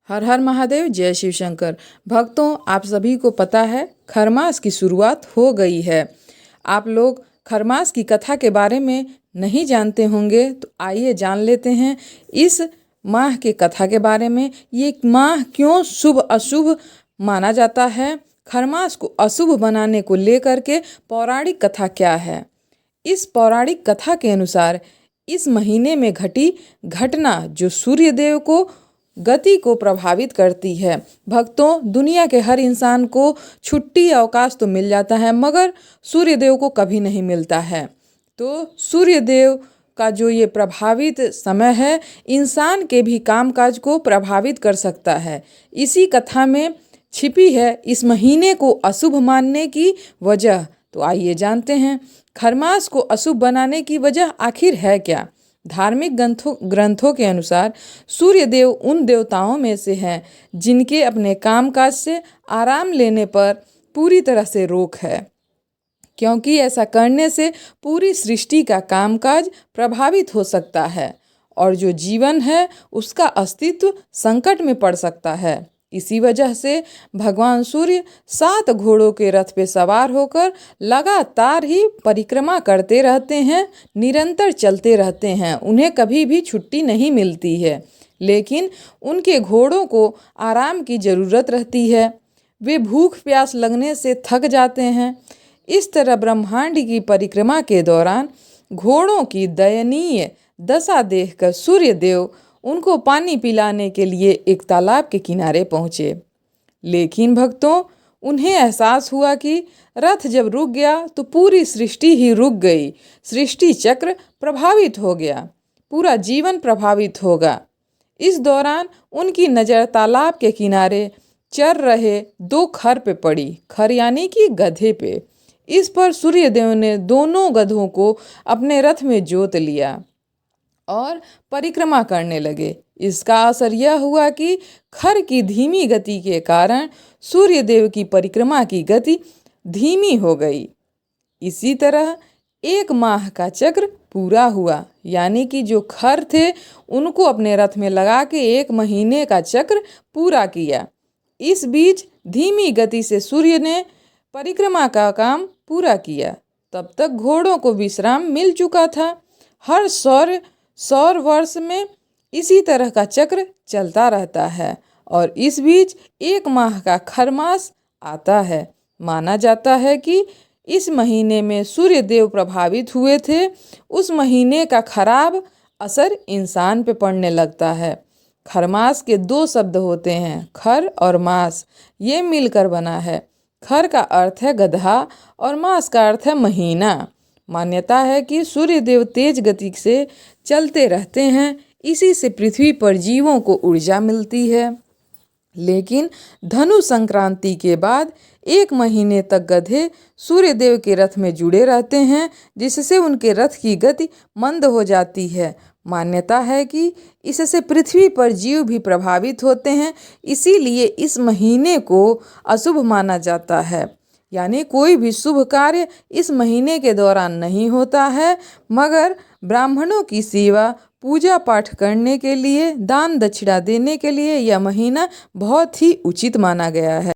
हर हर महादेव, जय शिव शंकर। भक्तों, आप सभी को पता है खरमास की शुरुआत हो गई है। आप लोग खरमास की कथा के बारे में नहीं जानते होंगे, तो आइए जान लेते हैं इस माह के कथा के बारे में। ये माह क्यों शुभ अशुभ माना जाता है, खरमास को अशुभ बनाने को लेकर के पौराणिक कथा क्या है। इस पौराणिक कथा के अनुसार इस महीने में घटी घटना जो सूर्य देव को गति को प्रभावित करती है। भक्तों, दुनिया के हर इंसान को छुट्टी अवकाश तो मिल जाता है, मगर सूर्य देव को कभी नहीं मिलता है। तो सूर्य देव का जो ये प्रभावित समय है, इंसान के भी कामकाज को प्रभावित कर सकता है। इसी कथा में छिपी है इस महीने को अशुभ मानने की वजह। तो आइए जानते हैं खरमास को अशुभ बनाने की वजह आखिर है क्या। धार्मिक ग्रंथों के अनुसार सूर्य देव उन देवताओं में से हैं जिनके अपने कामकाज से आराम लेने पर पूरी तरह से रोक है, क्योंकि ऐसा करने से पूरी सृष्टि का कामकाज प्रभावित हो सकता है और जो जीवन है उसका अस्तित्व संकट में पड़ सकता है। इसी वजह से भगवान सूर्य 7 घोड़ों के रथ पे सवार होकर लगातार ही परिक्रमा करते रहते हैं, निरंतर चलते रहते हैं। उन्हें कभी भी छुट्टी नहीं मिलती है, लेकिन उनके घोड़ों को आराम की ज़रूरत रहती है। वे भूख प्यास लगने से थक जाते हैं। इस तरह ब्रह्मांड की परिक्रमा के दौरान घोड़ों की दयनीय दशा देखकर सूर्य देव उनको पानी पिलाने के लिए एक तालाब के किनारे पहुँचे। लेकिन भक्तों, उन्हें एहसास हुआ कि रथ जब रुक गया तो पूरी सृष्टि ही रुक गई। सृष्टि चक्र प्रभावित हो गया, पूरा जीवन प्रभावित होगा। इस दौरान उनकी नज़र तालाब के किनारे चर रहे 2 खर पे पड़ी। खर यानी कि गधे पे। इस पर सूर्यदेव ने दोनों गधों को अपने रथ में जोत लिया और परिक्रमा करने लगे। इसका असर यह हुआ कि खर की धीमी गति के कारण सूर्यदेव की परिक्रमा की गति धीमी हो गई। इसी तरह 1 माह का चक्र पूरा हुआ, यानी कि जो खर थे उनको अपने रथ में लगा के 1 महीने का चक्र पूरा किया। इस बीच धीमी गति से सूर्य ने परिक्रमा का काम पूरा किया। तब तक घोड़ों को विश्राम मिल चुका था। हर सौर वर्ष में इसी तरह का चक्र चलता रहता है और इस बीच 1 माह का खरमास आता है। माना जाता है कि इस महीने में सूर्य देव प्रभावित हुए थे। उस महीने का खराब असर इंसान पे पड़ने लगता है। खरमास के 2 शब्द होते हैं, खर और मास। ये मिलकर बना है। खर का अर्थ है गधा और मास का अर्थ है महीना। मान्यता है कि सूर्य देव तेज गति से चलते रहते हैं, इसी से पृथ्वी पर जीवों को ऊर्जा मिलती है। लेकिन धनु संक्रांति के बाद 1 महीने तक गधे सूर्य देव के रथ में जुड़े रहते हैं, जिससे उनके रथ की गति मंद हो जाती है। मान्यता है कि इससे पृथ्वी पर जीव भी प्रभावित होते हैं, इसीलिए इस महीने को अशुभ माना जाता है। यानी कोई भी शुभ कार्य इस महीने के दौरान नहीं होता है, मगर ब्राह्मणों की सेवा, पूजा पाठ करने के लिए, दान दक्षिणा देने के लिए यह महीना बहुत ही उचित माना गया है।